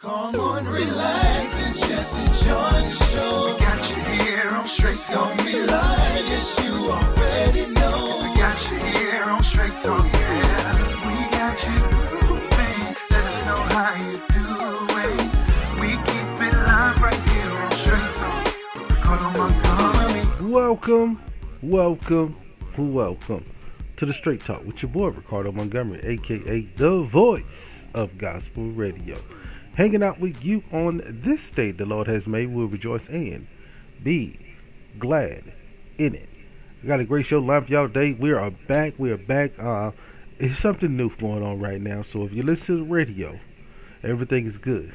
Come on, relax and just enjoy the show. We got you here on Straight Talk. Don't be lying, yes, you already know. We got you here on Straight Talk, yeah. We got you grooving. Let us know how you doing. We keep it live right here on Straight Talk with Ricardo Montgomery. Welcome to the Straight Talk with your boy Ricardo Montgomery, aka the voice of gospel radio. Hanging out with you on this day the Lord has made. We'll rejoice and be glad in it. We got a great show lined for y'all today. We are back. It's something new going on right now. So if you listen to the radio, everything is good.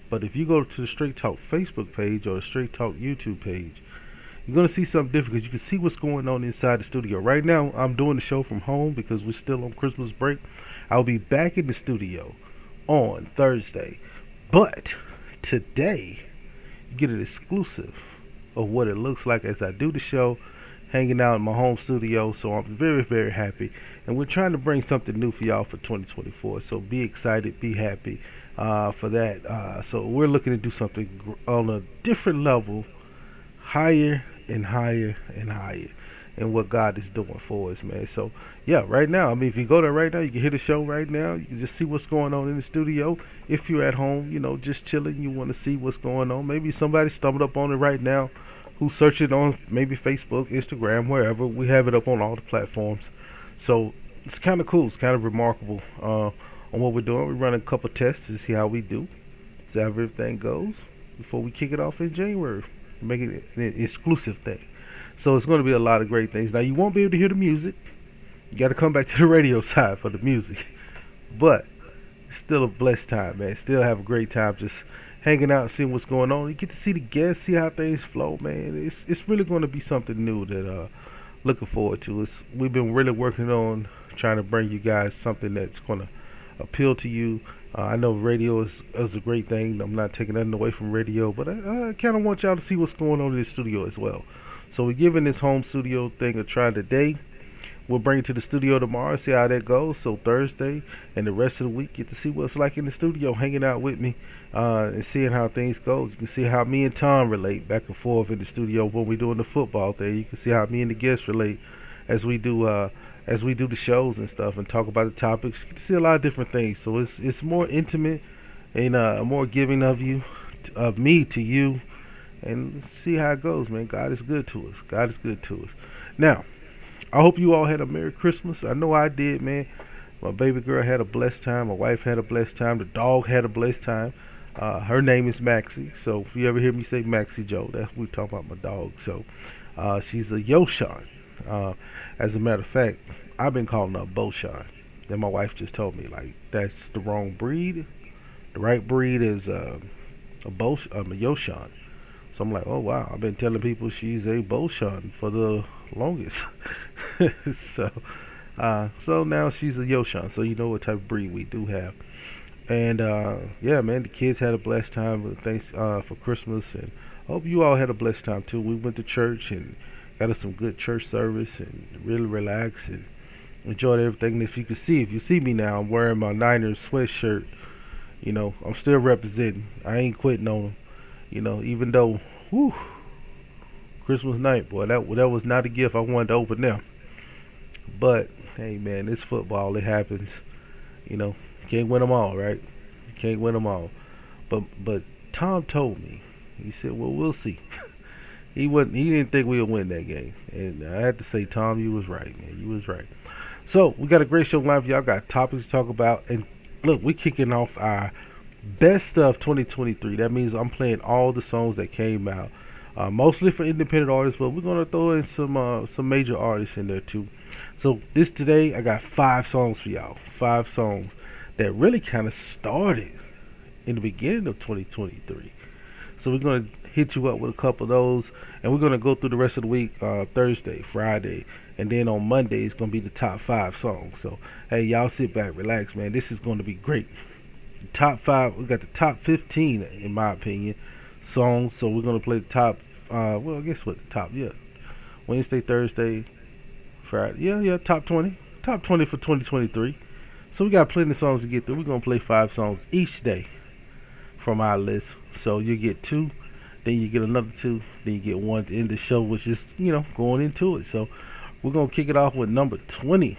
But if you go to the Straight Talk Facebook page or the Straight Talk YouTube page, you're going to see something different because you can see what's going on inside the studio. Right now, I'm doing the show from home because we're still on Christmas break. I'll be back in the studio on Thursday. But today, you get an exclusive of what it looks like as I do the show, hanging out in my home studio. So I'm very, very happy. And we're trying to bring something new for y'all for 2024. So be excited, be happy for that. So we're looking to do something on a different level, higher and higher and higher, and what God is doing for us, man. So yeah, right now, I mean, if you go there right now, you can hear the show right now. You can just see what's going on in the studio. If you're at home, just chilling, you want to see what's going on. Maybe somebody stumbled up on it right now who searched it on maybe Facebook, Instagram, wherever. We have it up on all the platforms. So it's kind of cool. It's kind of remarkable on what we're doing. We're running a couple tests to see how we do, see how everything goes before we kick it off in January. Make it an exclusive thing. So it's going to be a lot of great things. Now, you won't be able to hear the music. You got to come back to the radio side for the music. But it's still a blessed time, man. Still have a great time just hanging out and seeing what's going on. You get to see the guests, see how things flow, man. It's really going to be something new that looking forward to. We've been really working on trying to bring you guys something that's going to appeal to you. I know radio is a great thing. I'm not taking nothing away from radio, but I kind of want y'all to see what's going on in the studio as well. So we're giving this home studio thing a try today. We'll bring it to the studio tomorrow, see how that goes. So Thursday and the rest of the week, get to see what it's like in the studio, hanging out with me and seeing how things go. You can see how me and Tom relate back and forth in the studio when we're doing the football thing. You can see how me and the guests relate as we do the shows and stuff and talk about the topics. You get to see a lot of different things. So it's more intimate and more giving of me to you. And see how it goes, man. God is good to us. Now, I hope you all had a Merry Christmas. I know I did, man. My baby girl had a blessed time. My wife had a blessed time. The dog had a blessed time. Her name is Maxie. So if you ever hear me say Maxie Joe, that's what we're talking about, my dog. So she's a Yoshan. As a matter of fact, I've been calling her Boshan. Then my wife just told me, like, that's the wrong breed. The right breed is a Yoshan. So I'm like, oh wow, I've been telling people she's a Boshan for the longest. so now she's a Yoshan. So you know what type of breed we do have. And yeah, man, the kids had a blessed time for Christmas, and I hope you all had a blessed time too. We went to church and got us some good church service and really relaxed and enjoyed everything. And if you see me now, I'm wearing my Niners sweatshirt. I'm still representing. I ain't quitting on them. Even though, Christmas night, boy, that was not a gift I wanted to open them. But, hey, man, it's football. It happens. Can't win them all, right? Can't win them all. But Tom told me, he said, well, we'll see. He didn't think we would win that game. And I had to say, Tom, you was right, man. You was right. So, we got a great show live for y'all. Got topics to talk about. And, look, we're kicking off our best of 2023. That means I'm playing all the songs that came out, mostly for independent artists, but we're gonna throw in some major artists in there too. So today I got 5 songs for y'all. 5 songs that really kind of started in the beginning of 2023. So we're gonna hit you up with a couple of those, and we're gonna go through the rest of the week, Thursday, Friday, and then on Monday it's gonna be the top 5 songs. So hey, y'all sit back, relax, man. This is gonna be great. Top 5, we got the top 15 in my opinion songs. So we're gonna play the top Wednesday, Thursday, Friday, top 20 for 2023. So we got plenty of songs to get through. We're gonna play 5 songs each day from our list. So you get two, then you get another two, then you get one to end the show, which is, going into it. So we're going to kick it off with number 20.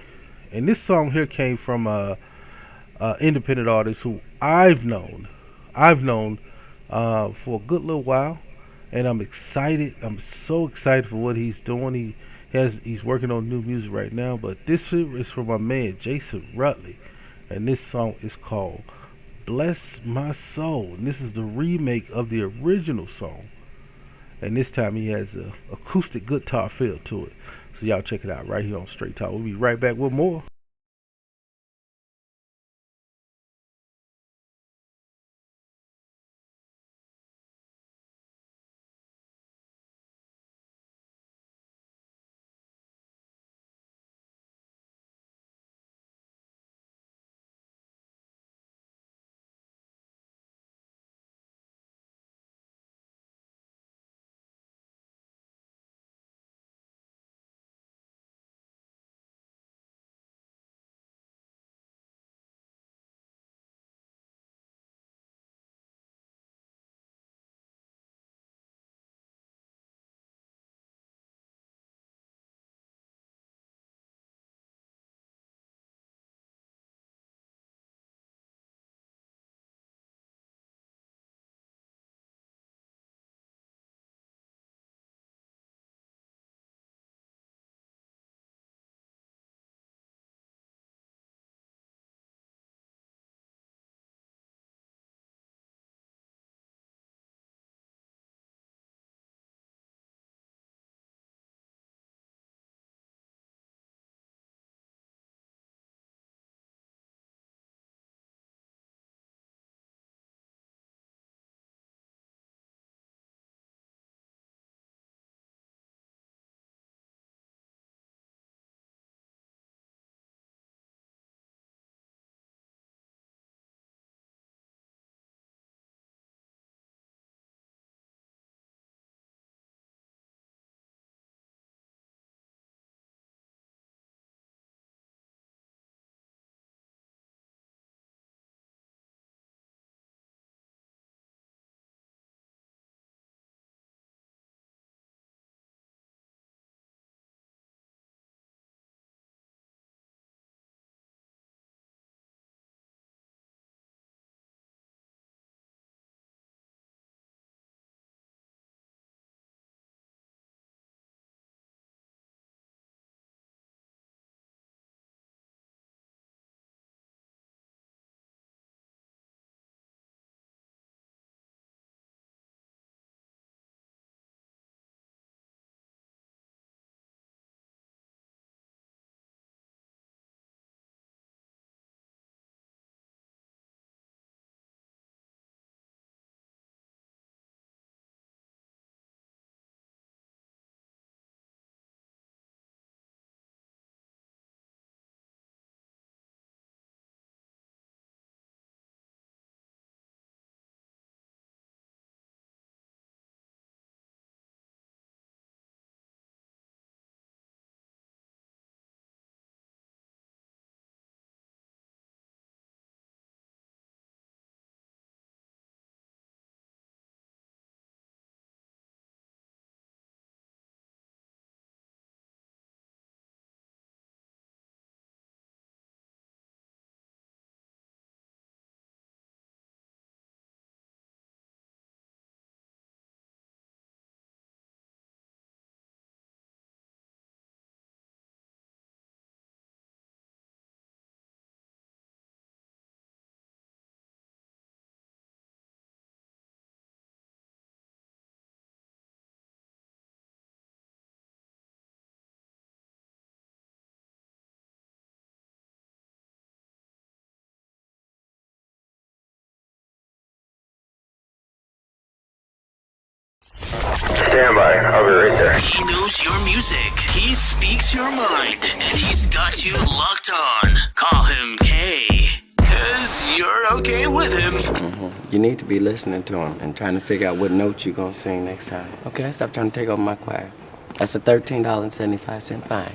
And this song here came from independent artist who I've known for a good little while, and I'm excited. I'm so excited for what he's doing. He's working on new music right now. But this here is from my man Jason Rutley, and this song is called "Bless My Soul." And this is the remake of the original song, and this time he has a acoustic guitar feel to it. So y'all check it out right here on Straight Talk. We'll be right back with more. Stand by. I'll be right there. He knows your music. He speaks your mind. And he's got you locked on. Call him K. Cause you're okay with him. You need to be listening to him and trying to figure out what notes you're going to sing next time. Okay, stop trying to take over my choir. That's a $13.75 fine.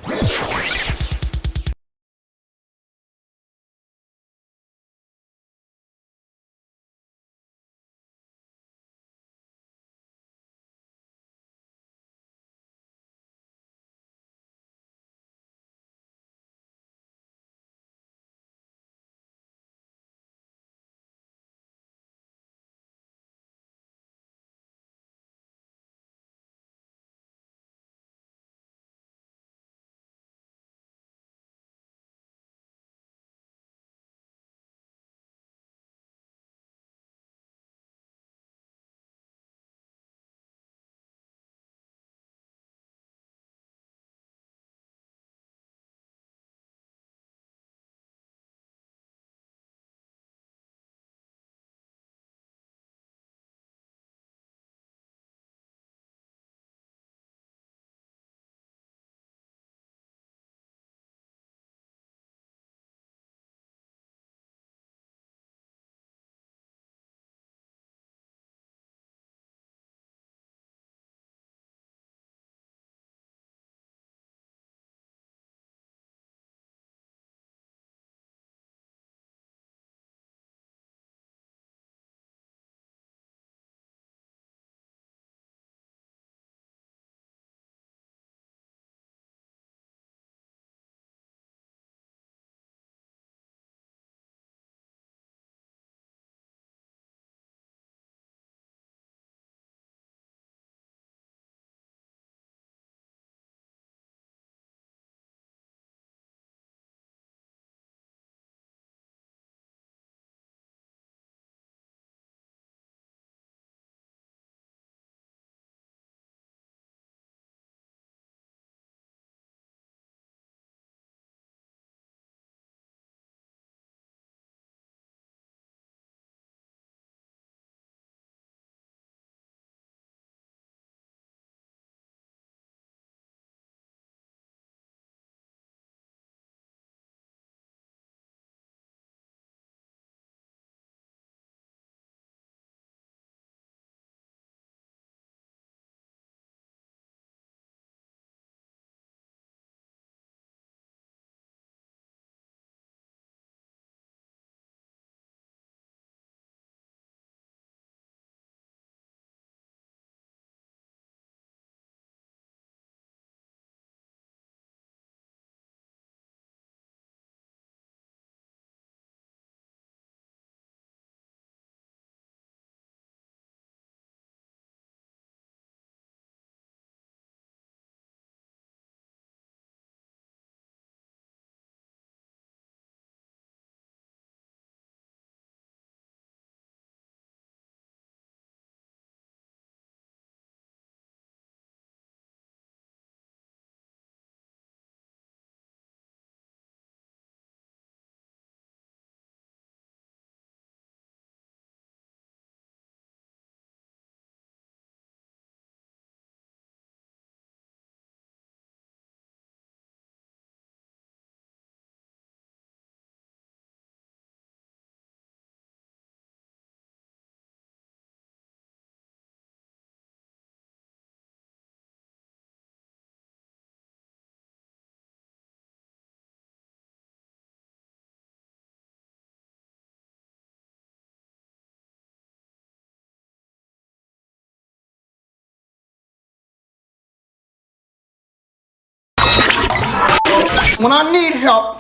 When I need help,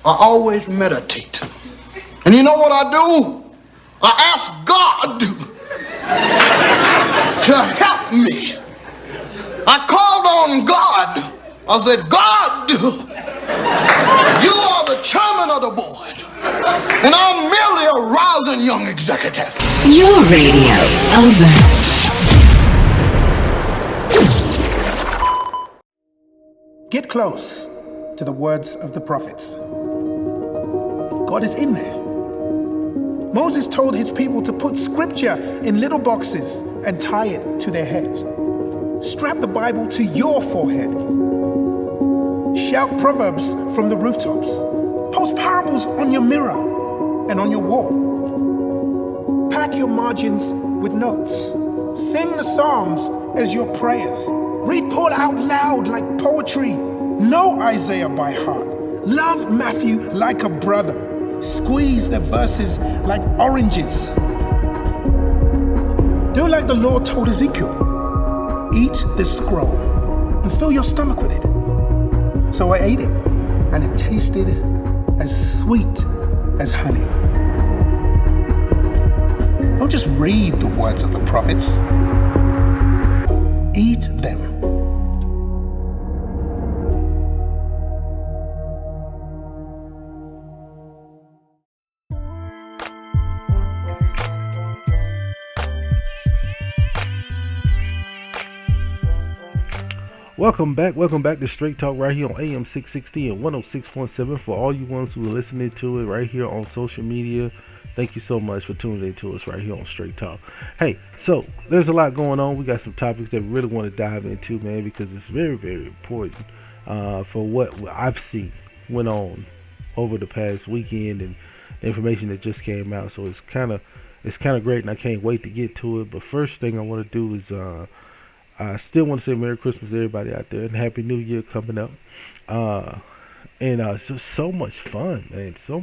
I always meditate. And you know what I do? I ask God to help me. I called on God. I said, God, you are the chairman of the board, and I'm merely a rousing young executive. Your radio, over. Get close to the words of the prophets. God is in there. Moses told his people to put scripture in little boxes and tie it to their heads. Strap the Bible to your forehead. Shout proverbs from the rooftops. Post parables on your mirror and on your wall. Pack your margins with notes. Sing the Psalms as your prayers. Read Paul out loud like poetry. Know Isaiah by heart. Love Matthew like a brother. Squeeze the verses like oranges. Do like the Lord told Ezekiel. Eat this scroll and fill your stomach with it. So I ate it, and it tasted as sweet as honey. Don't just read the words of the prophets. Eat them. Welcome back to Straight Talk right here on AM 660 and 106.7 for all you ones who are listening to it right here on social media. Thank you so much for tuning in to us right here on Straight Talk. Hey, so there's a lot going on. We got some topics that we really want to dive into, man, because it's very, very important for what I've seen went on over the past weekend and information that just came out. So it's kind of great, and I can't wait to get to it. But first thing I want to do is I still want to say Merry Christmas to everybody out there and Happy New Year coming up. And it's just so much fun, man. So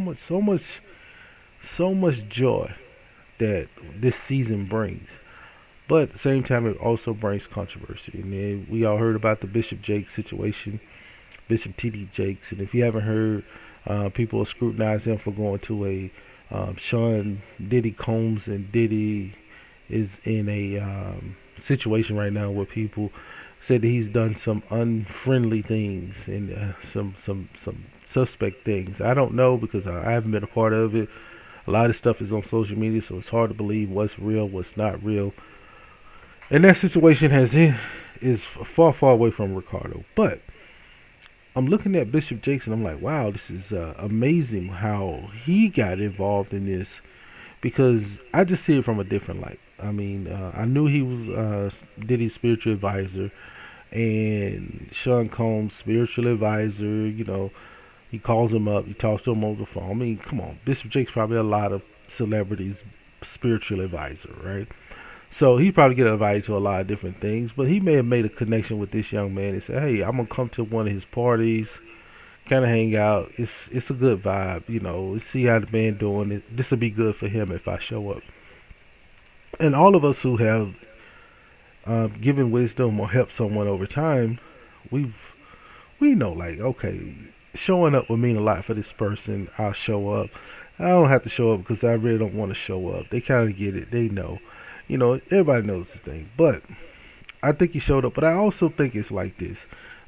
much joy that this season brings. But at the same time, it also brings controversy. And then we all heard about the Bishop Jakes situation, Bishop T.D. Jakes. And if you haven't heard, people are scrutinizing him for going to a Sean Diddy Combs, and Diddy is in a situation right now where people said that he's done some unfriendly things and some suspect things. I don't know because I haven't been a part of it. A lot of stuff is on social media, so it's hard to believe what's real, what's not real. And that situation is far, far away from Ricardo. But I'm looking at Bishop Jakes and I'm like, wow, this is amazing how he got involved in this, because I just see it from a different light. I mean, I knew he was Diddy's spiritual advisor, and Sean Combs' spiritual advisor. You know, he calls him up, he talks to him over the phone. I mean, come on, Bishop Jakes probably a lot of celebrities' spiritual advisor, right? So he probably get invited to a lot of different things, but he may have made a connection with this young man and said, hey, I'm gonna come to one of his parties, kind of hang out. It's a good vibe, you know. See how the band doing. This will be good for him if I show up. And all of us who have given wisdom or helped someone over time, we know, like, okay, showing up will mean a lot for this person. I'll show up. I don't have to show up because I really don't want to show up. They kind of get it. They know. You know, everybody knows the thing. But I think he showed up. But I also think it's like this.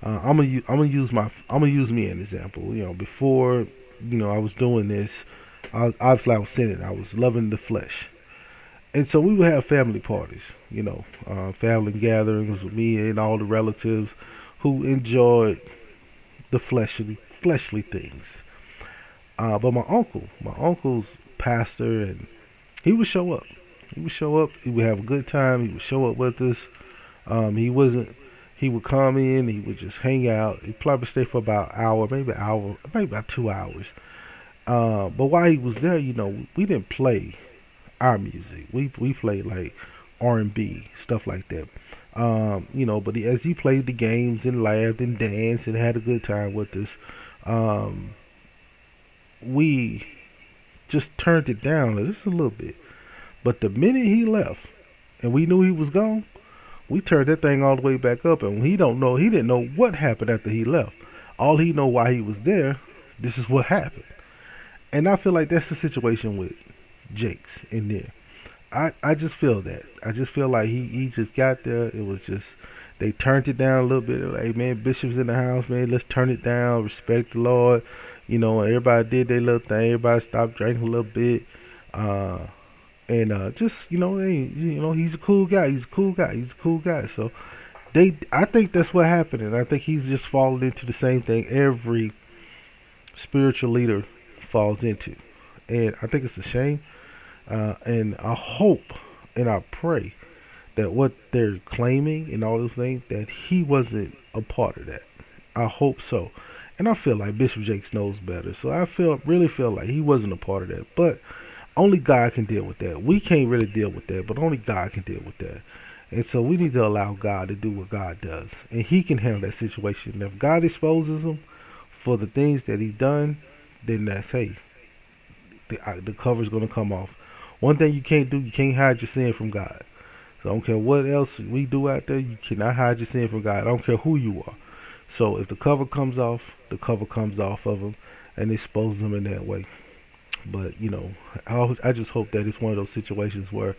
I'm gonna use me as an example. You know, before, you know, I was doing this, obviously I was sinning. I was loving the flesh. And so we would have family parties, you know, family gatherings with me and all the relatives who enjoyed the fleshly things. But my uncle's pastor, and he would show up. He would have a good time. He would show up with us. He would come in. He would just hang out. He'd probably stay for about an hour, maybe about 2 hours. But while he was there, you know, we didn't play our music. We played like R&B, stuff like that. You know, but as he played the games and laughed and danced and had a good time with us, we just turned it down just a little bit. But the minute he left and we knew he was gone, we turned that thing all the way back up. And he didn't know what happened after he left. All he know why he was there. This is what happened. And I feel like that's the situation with Jakes in there. I just feel that. I just feel like he just got there. It was just they turned it down a little bit. Like, hey, man, Bishop's in the house, man. Let's turn it down. Respect the Lord. You know, everybody did their little thing. Everybody stopped drinking a little bit. And just, you know, hey, you know, he's a cool guy. He's a cool guy. He's a cool guy. So I think that's what happened. And I think he's just fallen into the same thing every spiritual leader falls into. And I think it's a shame. And I hope and I pray that what they're claiming and all those things, that he wasn't a part of that. I hope so. And I feel like Bishop Jakes knows better. So I really feel like he wasn't a part of that. But only God can deal with that. We can't really deal with that, but only God can deal with that. And so we need to allow God to do what God does. And he can handle that situation. And if God exposes him for the things that he's done, then that's, hey, the cover's going to come off. One thing you can't do, you can't hide your sin from God. So I don't care what else we do out there, you cannot hide your sin from God. I don't care who you are. So if the cover comes off, the cover comes off of him and exposes him in that way. But, you know, I just hope that it's one of those situations where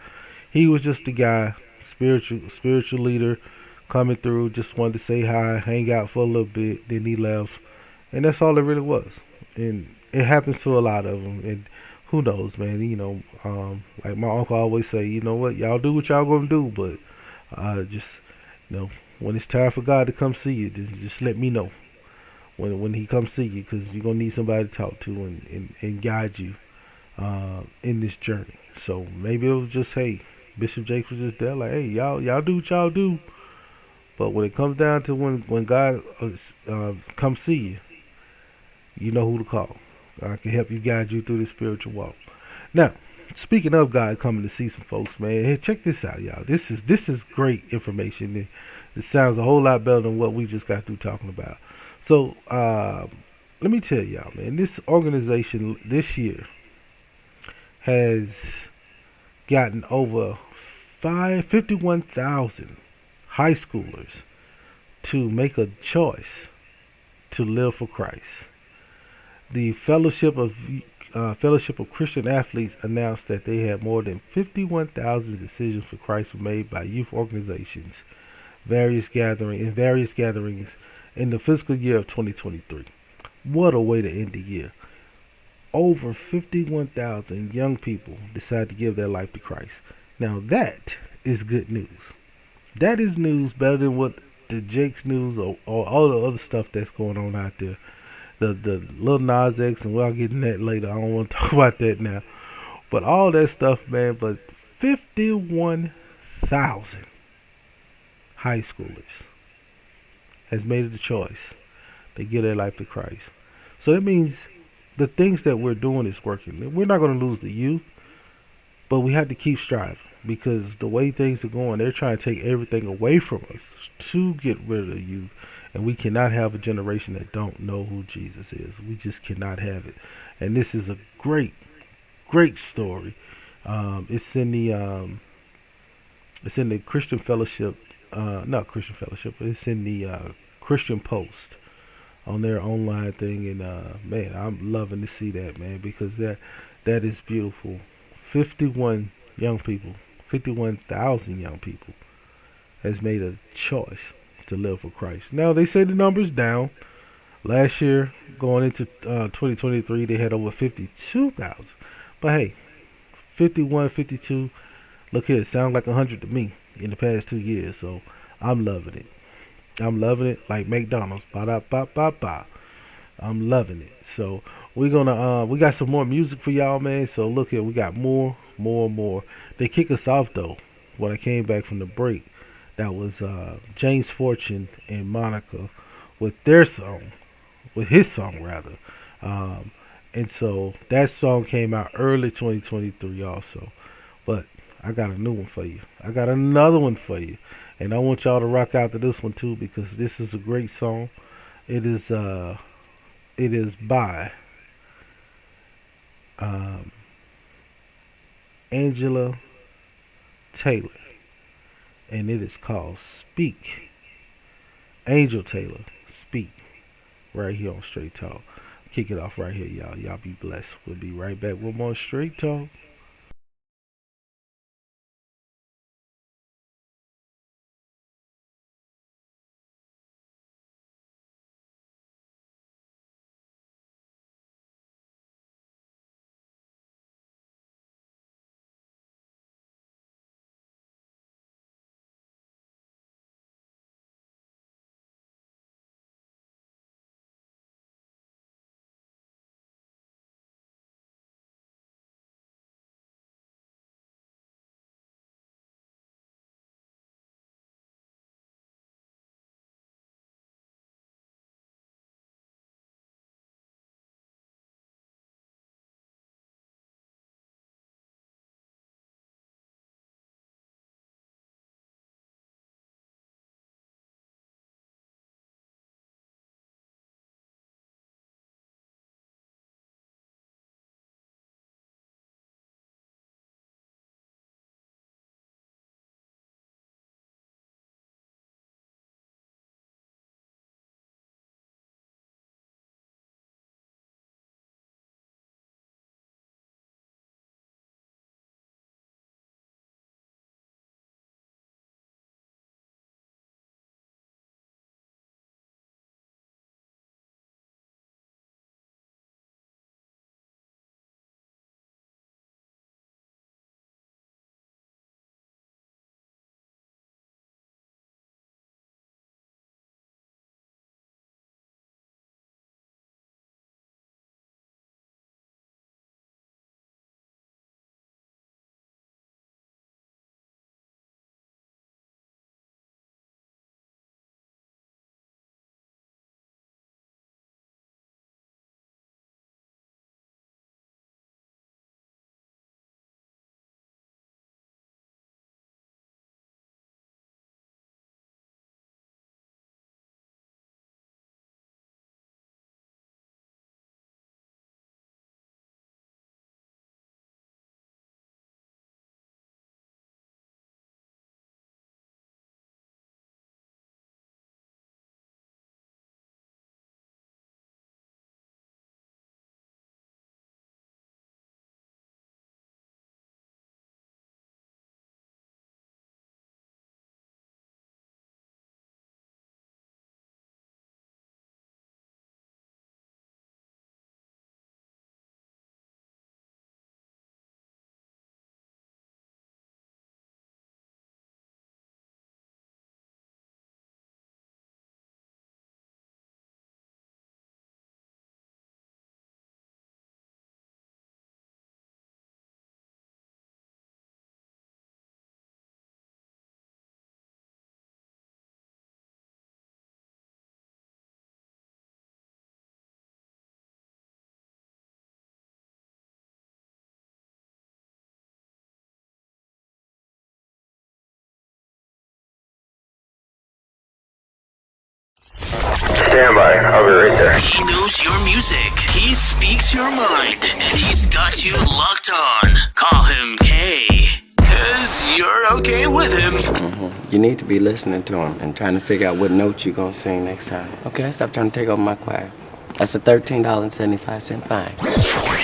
he was just a guy, spiritual leader, coming through, just wanted to say hi, hang out for a little bit, then he left. And that's all it really was. And it happens to a lot of them. And who knows, man, you know, like my uncle always say, you know what, y'all do what y'all gonna do, but just, you know, when it's time for God to come see you, just let me know when he comes see you, because you're gonna need somebody to talk to and guide you in this journey. So maybe it was just, hey, Bishop Jakes was just there, like, hey, y'all do what y'all do, but when it comes down to when God comes see you, you know who to call. I can help you, guide you through the spiritual walk. Now, speaking of God coming to see some folks, man, hey, check this out, y'all. This is great information. It sounds a whole lot better than what we just got through talking about. So, let me tell y'all, man, this organization this year has gotten over 51,000 high schoolers to make a choice to live for Christ. The Fellowship of Christian Athletes announced that they had more than 51,000 decisions for Christ were made by youth organizations, various gatherings in the fiscal year of 2023. What a way to end the year. Over 51,000 young people decided to give their life to Christ. Now that is good news. That is news better than what the Jakes news or all the other stuff that's going on out there. The Lil Nas X, and we'll get into that later. I don't want to talk about that now. But all that stuff, man, but 51,000 high schoolers has made it a choice. They give their life to Christ. So that means the things that we're doing is working. We're not going to lose the youth, but we have to keep striving, because the way things are going, they're trying to take everything away from us to get rid of the youth. And we cannot have a generation that don't know who Jesus is. We just cannot have it. And this is a great, great story. It's in the Christian Fellowship, not Christian Fellowship, but it's in the Christian Post on their online thing. And man, I'm loving to see that, man, because that is beautiful. 51,000 young people has made a choice to live for Christ. Now, they say the number's down. Last year, going into 2023, they had over 52,000. But hey, 51, 52, look here, it sounds like 100 to me in the past 2 years. So I'm loving it. I'm loving it like McDonald's. Ba-da-ba-ba-ba. I'm loving it. So we're gonna we got some more music for y'all, man. So look here, we got more. They kick us off though when I came back from the break. That was James Fortune and Monica with his song rather. And so that song came out early 2023 also. But I got a new one for you. I got another one for you. And I want y'all to rock out to this one too, because this is a great song. It is by Angela Taylor. And it is called Speak. Angel Taylor, Speak. right here on Straight Talk. Kick it off right here, y'all. Y'all be blessed. We'll be right back with more Straight Talk. Stand by. I'll be right there. He knows your music. He speaks your mind. And he's got you locked on. Call him K. Cause you're okay with him. You need to be listening to him and trying to figure out what notes you're going to sing next time. Okay, stop trying to take over my choir. That's a $13.75 fine.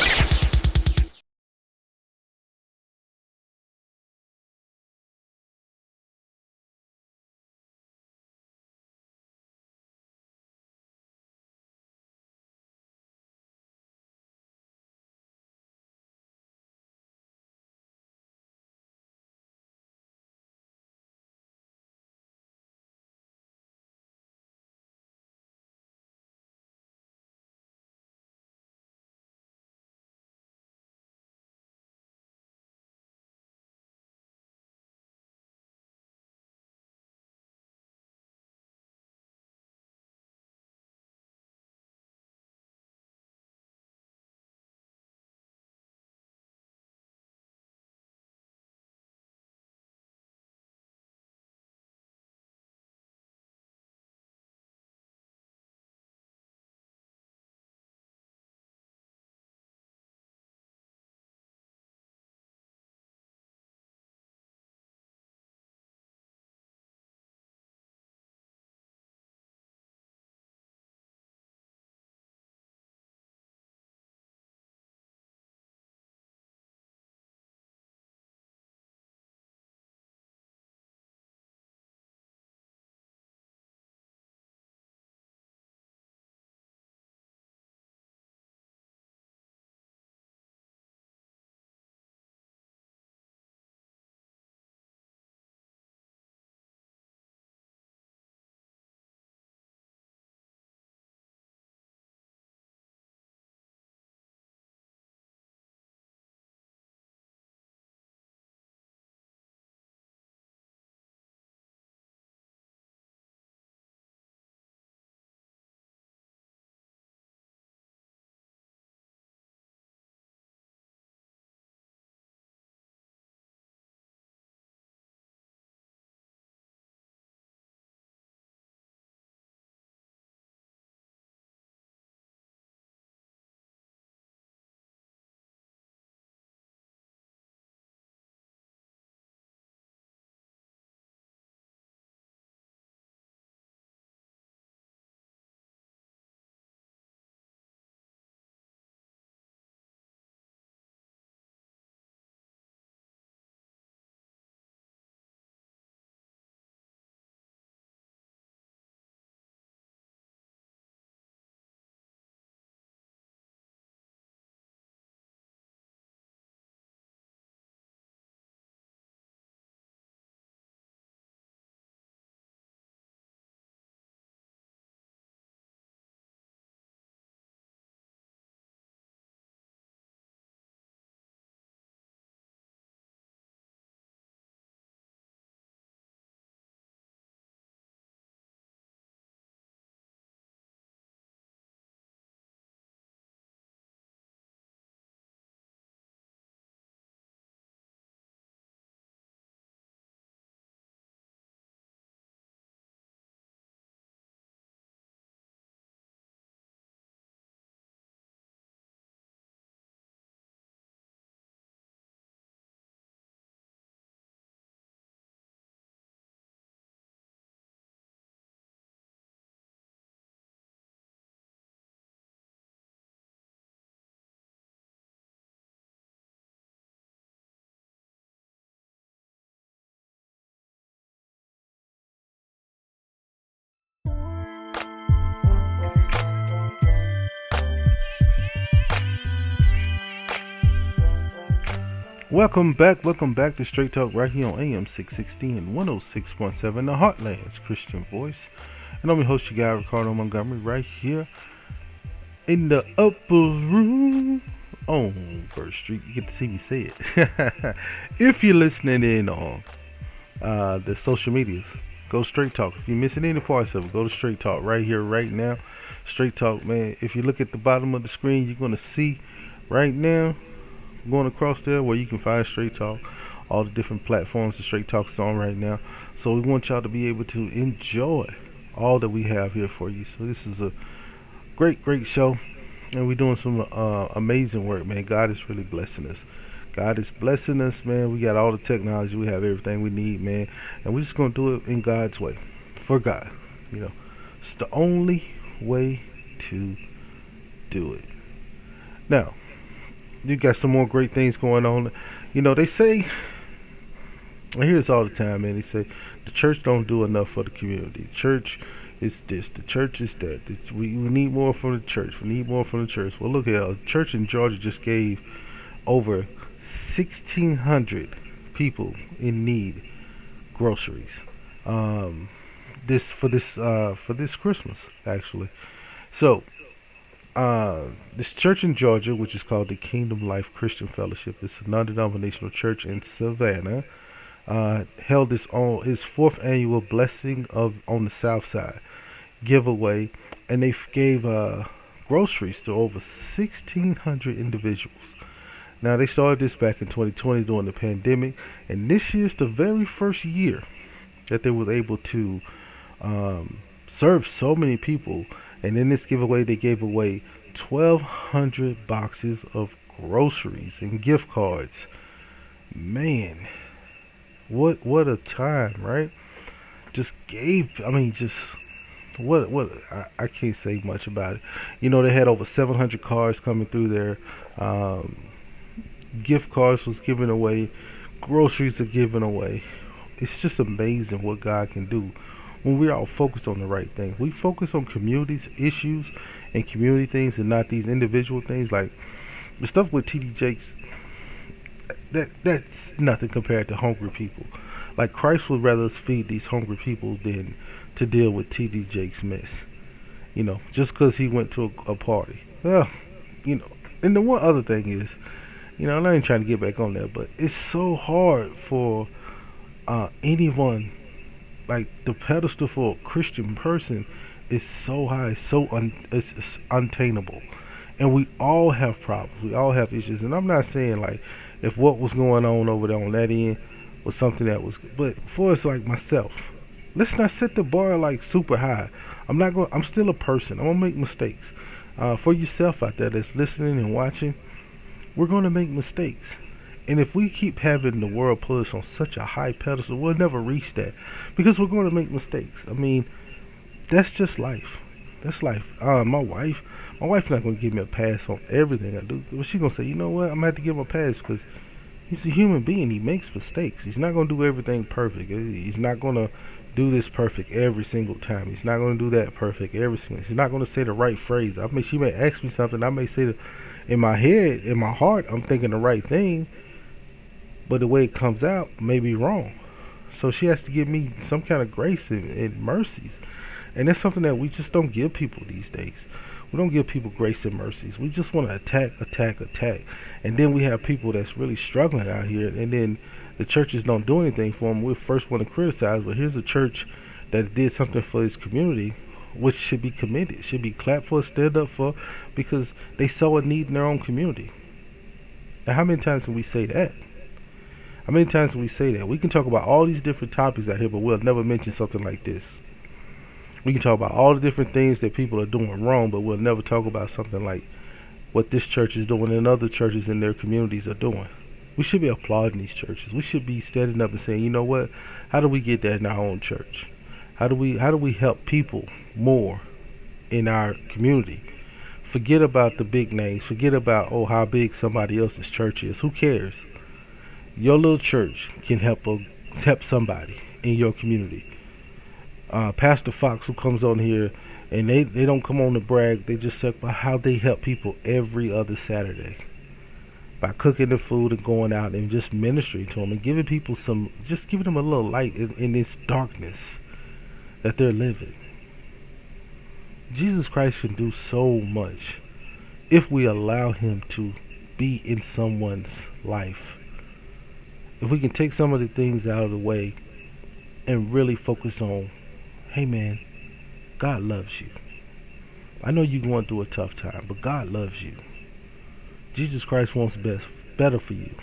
Welcome back to Straight Talk right here on AM 660 and 106.7, the Heartland's Christian Voice. And I'm your host, your guy, Ricardo Montgomery, right here in the upper room on First Street. You get to see me say it. If you're listening in on the social medias, go Straight Talk. If you're missing any parts of it, go to Straight Talk right here, right now. Straight Talk, man. If you look at the bottom of the screen, you're going to see right now, going across there, where you can find Straight Talk, all the different platforms that Straight Talk is on right now. So we want y'all to be able to enjoy all that we have here for you. So this is a great show, and we're doing some amazing work, man. God is really blessing us. God is blessing us, man. We got all the technology, we have everything we need, man, and we're just gonna do it in God's way, for God. You know, it's the only way to do it. Now, you got some more great things going on. You know, they say, I hear this all the time, man. They say the church don't do enough for the community. The church is this, the church is that. We need more from the church. We need more from the church. Well, look at a church in Georgia just gave over 1,600 people in need groceries. This Christmas, actually. So this church in Georgia, which is called the Kingdom Life Christian Fellowship, it's a non-denominational church in Savannah, held its fourth annual Blessing on the South Side giveaway, and they gave groceries to over 1,600 individuals. Now, they started this back in 2020 during the pandemic, and this year's the very first year that they were able to serve so many people. And in this giveaway, they gave away 1,200 boxes of groceries and gift cards. Man, what a time, right? I can't say much about it. You know, they had over 700 cars coming through there. Gift cards was given away. Groceries are given away. It's just amazing what God can do when we're all focused on the right thing. We focus on community issues and community things and not these individual things. Like the stuff with T.D. Jakes, that's nothing compared to hungry people. Like, Christ would rather us feed these hungry people than to deal with T.D. Jakes' mess. You know, just because he went to a party. Well, you know, and the one other thing is, you know, I'm not even trying to get back on that, but it's so hard for anyone. Like, the pedestal for a Christian person is so high, it's unattainable. And we all have problems. We all have issues. And I'm not saying, like, if what was going on over there on that end was something that was... But for us, like myself, let's not set the bar, like, super high. I'm still a person. I'm going to make mistakes. For yourself out there that's listening and watching, we're going to make mistakes. And if we keep having the world put us on such a high pedestal, we'll never reach that, because we're going to make mistakes. I mean, that's just life. That's life. My wife's not going to give me a pass on everything I do. But she's going to say, you know what, I'm going to have to give him a pass because he's a human being. He makes mistakes. He's not going to do everything perfect. He's not going to do this perfect every single time. He's not going to do that perfect every single. He's not going to say the right phrase. She may ask me something. I may say in my head, in my heart, I'm thinking the right thing, but the way it comes out may be wrong. So she has to give me some kind of grace and mercies. And that's something that we just don't give people these days. We don't give people grace and mercies. We just want to attack. And then we have people that's really struggling out here, and then the churches don't do anything for them. We first want to criticize, but here's a church that did something for its community, which should be commended, should be clapped for, stood up for, because they saw a need in their own community. Now, how many times can we say that? How many times can we say that? We can talk about all these different topics out here, but we'll never mention something like this. We can talk about all the different things that people are doing wrong, but we'll never talk about something like what this church is doing and other churches in their communities are doing. We should be applauding these churches. We should be standing up and saying, you know what? How do we get that in our own church? How do we help people more in our community? Forget about the big names. Forget about, how big somebody else's church is. Who cares? Your little church can help somebody in your community. Pastor Fox, who comes on here, and they don't come on to brag. They just talk about how they help people every other Saturday. by cooking the food and going out and just ministering to them and giving people just giving them a little light in this darkness that they're living. Jesus Christ can do so much if we allow him to be in someone's life. If we can take some of the things out of the way and really focus on, hey man, God loves you. I know you're going through a tough time, but God loves you. Jesus Christ wants better for you.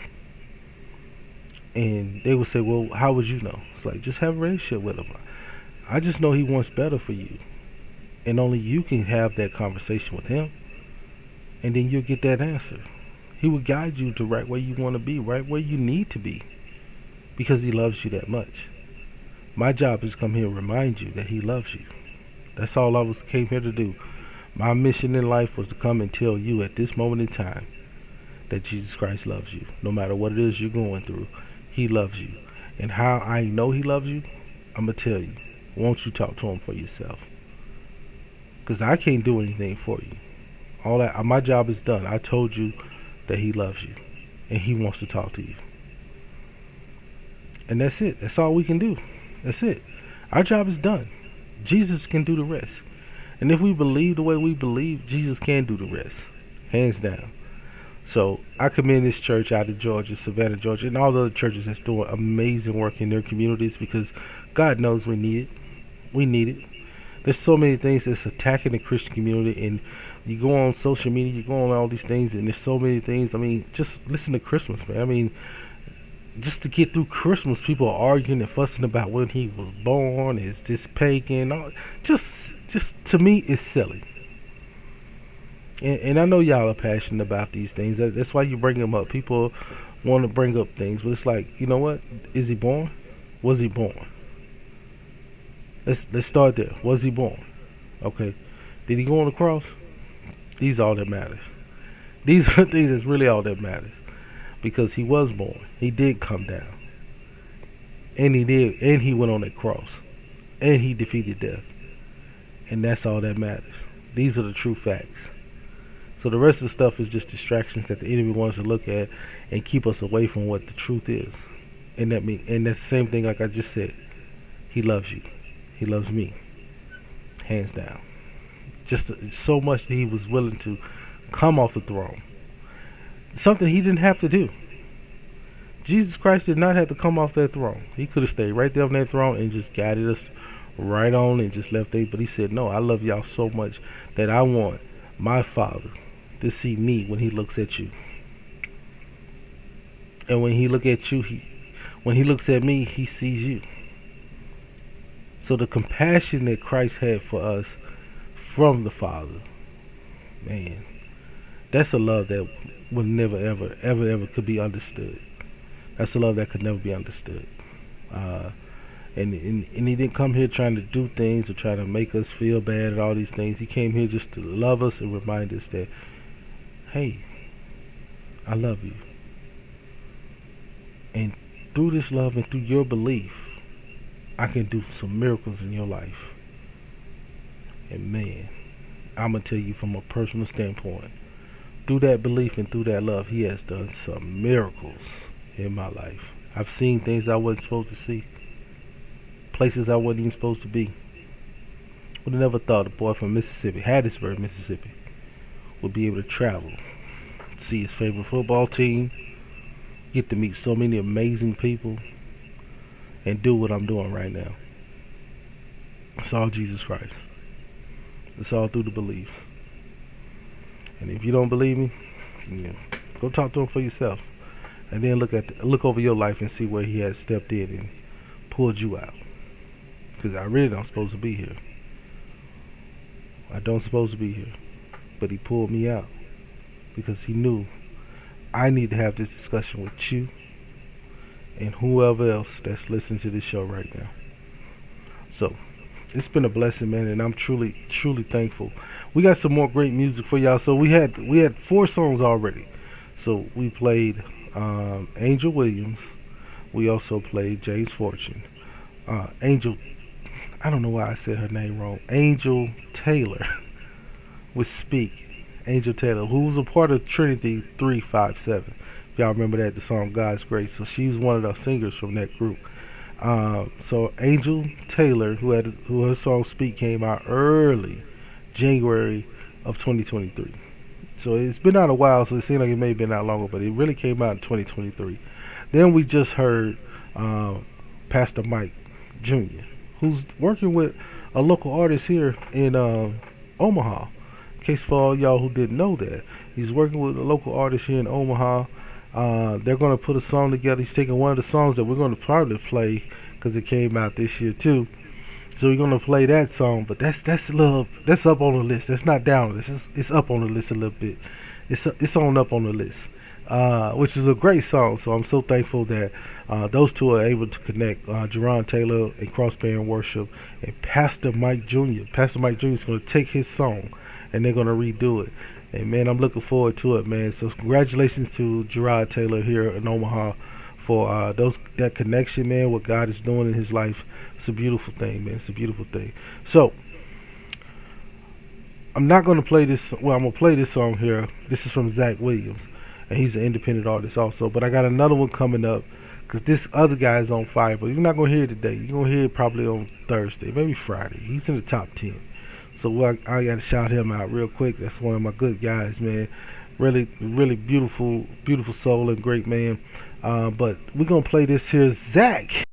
And they would say, well, how would you know? It's like, just have a relationship with him. I just know he wants better for you. And only you can have that conversation with him. And then you'll get that answer. He will guide you to right where you want to be, right where you need to be. Because he loves you that much. My job is to come here and remind you that he loves you. That's all I came here to do. My mission in life was to come and tell you at this moment in time that Jesus Christ loves you. No matter what it is you're going through, he loves you. And how I know he loves you, I'm going to tell you. Won't you talk to him for yourself? Because I can't do anything for you. All that, my job is done. I told you that he loves you. And he wants to talk to you. And that's it. That's all we can do. That's it. Our job is done. Jesus can do the rest. And if we believe the way we believe, Jesus can do the rest. Hands down. So I commend this church out of Georgia, Savannah, Georgia, and all the other churches that's doing amazing work in their communities, because God knows we need it. We need it. There's so many things that's attacking the Christian community, and you go on social media, you go on all these things, and there's so many things. I mean, just listen to Christmas, man. I mean, just to get through Christmas, people are arguing and fussing about when he was born. Is this pagan? All, just to me, it's silly. And I know y'all are passionate about these things. That's why you bring them up. People want to bring up things, but it's like, you know what? Is he born? Was he born? Let's start there. Was he born? Okay. Did he go on the cross? These are all that matters. These are the things that's really all that matters. Because he was born. He did come down. And he went on that cross. And he defeated death. And that's all that matters. These are the true facts. So the rest of the stuff is just distractions that the enemy wants to look at and keep us away from what the truth is. And that's the same thing like I just said. He loves you. He loves me. Hands down. Just so much that he was willing to come off the throne. Something he didn't have to do. Jesus Christ did not have to come off that throne. He could have stayed right there on that throne and just guided us right on and just left there. But he said, no, I love y'all so much that I want my Father to see me when he looks at you. And when he look at you, when he looks at me, he sees you. So the compassion that Christ had for us from the Father, man, that's a love that will never, ever could be understood. That's a love that could never be understood. And he didn't come here trying to do things or try to make us feel bad and all these things. He came here just to love us and remind us that, hey, I love you. And through this love and through your belief, I can do some miracles in your life. And man, I'm going to tell you from a personal standpoint, through that belief and through that love, he has done some miracles in my life. I've seen things I wasn't supposed to see. Places I wasn't even supposed to be. Would have never thought a boy from Mississippi, Hattiesburg, Mississippi, would be able to travel, see his favorite football team, get to meet so many amazing people, and do what I'm doing right now. It's all Jesus Christ. It's all through the belief. And if you don't believe me, go talk to him for yourself. And then look over your life and see where he has stepped in and pulled you out. Because I really don't supposed to be here. I don't supposed to be here. But he pulled me out. Because he knew I need to have this discussion with you and whoever else that's listening to this show right now. So, it's been a blessing, man, and I'm truly, truly thankful. We got some more great music for y'all. So we had 4 songs already. So we played Angel Williams. We also played James Fortune. Angel, I don't know why I said her name wrong. Angel Taylor was Speak. Angel Taylor, who was a part of Trinity 357. Y'all remember that, the song God's Grace. So she's one of the singers from that group. So Angel Taylor, who her song Speak came out early January of 2023. So it's been out a while, so it seemed like it may have been out longer, but it really came out in 2023. Then we just heard Pastor Mike Jr., who's working with a local artist here in Omaha. In case for all y'all who didn't know that, he's working with a local artist here in Omaha. They're going to put a song together. He's taking one of the songs that we're going to probably play because it came out this year too. So we're going to play that song, but that's up on the list. That's not down on the list. It's up on the list a little bit. It's up on the list, which is a great song. So I'm so thankful that those two are able to connect. Jerron Taylor and Crossband Worship and Pastor Mike Jr. Pastor Mike Jr. is going to take his song and they're going to redo it. And man, I'm looking forward to it, man. So congratulations to Jerron Taylor here in Omaha for that connection, man. What God is doing in his life. It's a beautiful thing, man. It's a beautiful thing. So I'm not going to play this. Well, I'm going to play this song here. This is from Zach Williams, and he's an independent artist also. But I got another one coming up because this other guy is on fire. But you're not going to hear it today. You're going to hear it probably on Thursday, maybe Friday. He's in the top 10. So I got to shout him out real quick. That's one of my good guys, man. Really, really beautiful, beautiful soul and great man. But we're going to play this here, Zach.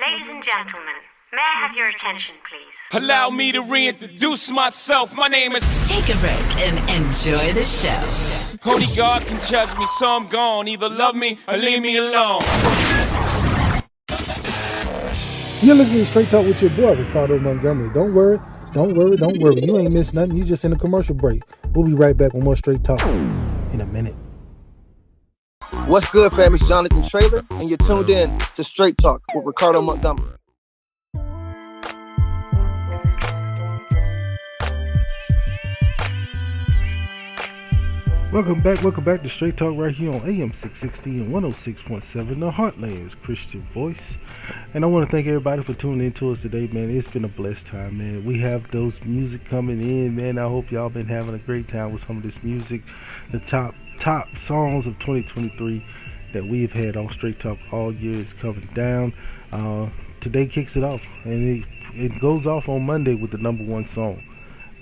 Ladies and gentlemen, may I have your attention, please? Allow me to reintroduce myself. My name is... Take a break and enjoy the show. Only God can judge me, so I'm gone. Either love me or leave me alone. You're listening to Straight Talk with your boy, Ricardo Montgomery. Don't worry. You ain't missed nothing. You just in a commercial break. We'll be right back with more Straight Talk in a minute. What's good, fam? It's Jonathan Traylor, and you're tuned in to Straight Talk with Ricardo Montgomery. Welcome back to Straight Talk right here on AM 660 and 106.7, the Heartland's Christian Voice. And I want to thank everybody for tuning in to us today, man. It's been a blessed time, man. We have those music coming in, man. I hope y'all been having a great time with some of this music. The top songs of 2023 that we've had on Straight Talk all year is coming down. Today kicks it off, and it goes off on Monday with the number one song.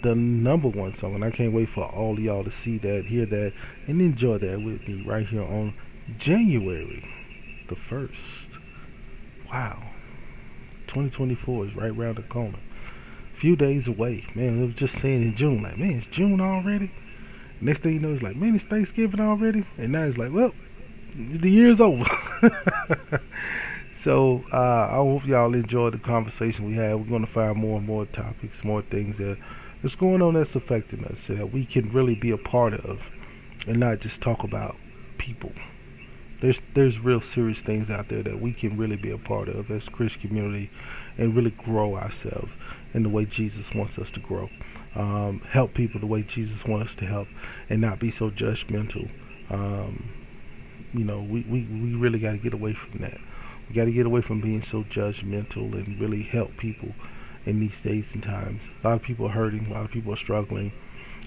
And I can't wait for all of y'all to see that, hear that, and enjoy that with me right here on January the 1st. Wow, 2024 is right around the corner. Few days away, man. I was just saying in June, like, man, it's June already. Next thing you know, it's like, man, it's Thanksgiving already, and now it's like, well, the year's over. So I hope y'all enjoyed the conversation we had. We're going to find more and more topics, more things that's going on that's affecting us, so that we can really be a part of, and not just talk about people. There's real serious things out there that we can really be a part of as a Christian community, and really grow ourselves in the way Jesus wants us to grow. Help people the way Jesus wants us to help, and not be so judgmental. We really got to get away from that. We got to get away from being so judgmental and really help people in these days and times. A lot of people are hurting. A lot of people are struggling.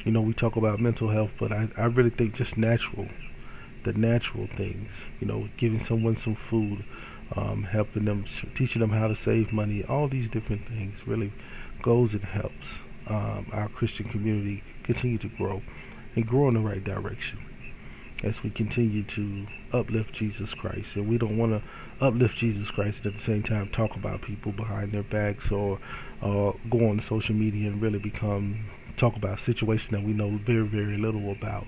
You know, we talk about mental health, but I really think just the natural things, giving someone some food, helping them, teaching them how to save money, all these different things really goes and helps our Christian community continue to grow and grow in the right direction as we continue to uplift Jesus Christ. And we don't want to uplift Jesus Christ and at the same time talk about people behind their backs, or go on social media and really talk about a situation that we know very, very little about.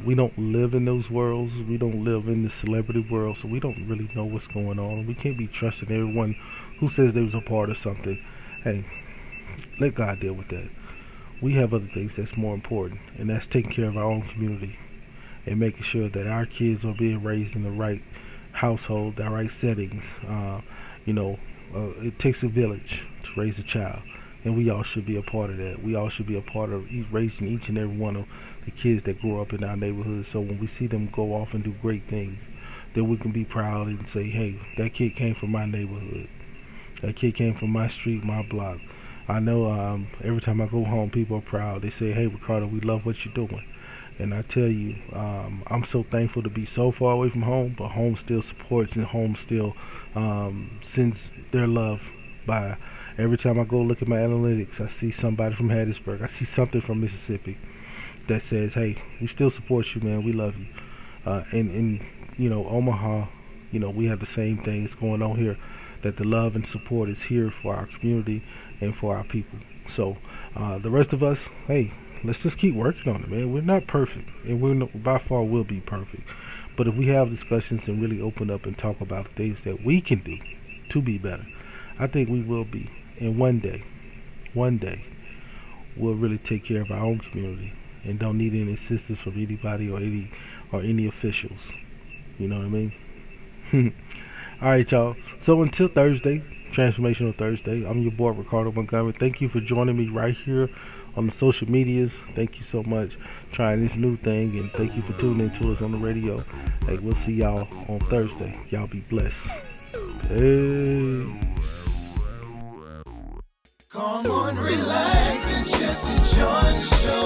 We don't live in those worlds. We don't live in the celebrity world, so we don't really know what's going on. We can't be trusting everyone who says they was a part of something. Hey, let God deal with that. We have other things that's more important, and that's taking care of our own community and making sure that our kids are being raised in the right household, the right settings. It takes a village to raise a child, and we all should be a part of that. We all should be a part of raising each and every one of the kids that grow up in our neighborhood, so when we see them go off and do great things, then we can be proud and say, hey, that kid came from my neighborhood. That kid came from my street, my block. I know every time I go home, people are proud. They say, hey, Ricardo, we love what you're doing. And I tell you, I'm so thankful to be so far away from home, but home still supports, and home still sends their love by. Every time I go look at my analytics, I see somebody from Hattiesburg. I see something from Mississippi that says, hey, we still support you, man. We love you. And Omaha, we have the same things going on here, that the love and support is here for our community and for our people. So the rest of us, hey, let's just keep working on it, man. We're not perfect, and we by far will be perfect. But if we have discussions and really open up and talk about things that we can do to be better, I think we will be. And one day, we'll really take care of our own community and don't need any assistance from anybody or any officials. You know what I mean? All right, y'all. So until Thursday, Transformational Thursday, I'm your boy, Ricardo Montgomery. Thank you for joining me right here on the social medias. Thank you so much trying this new thing, and thank you for tuning in to us on the radio. Hey, we'll see y'all on Thursday. Y'all be blessed. Peace. Come on, relax and just enjoy the show.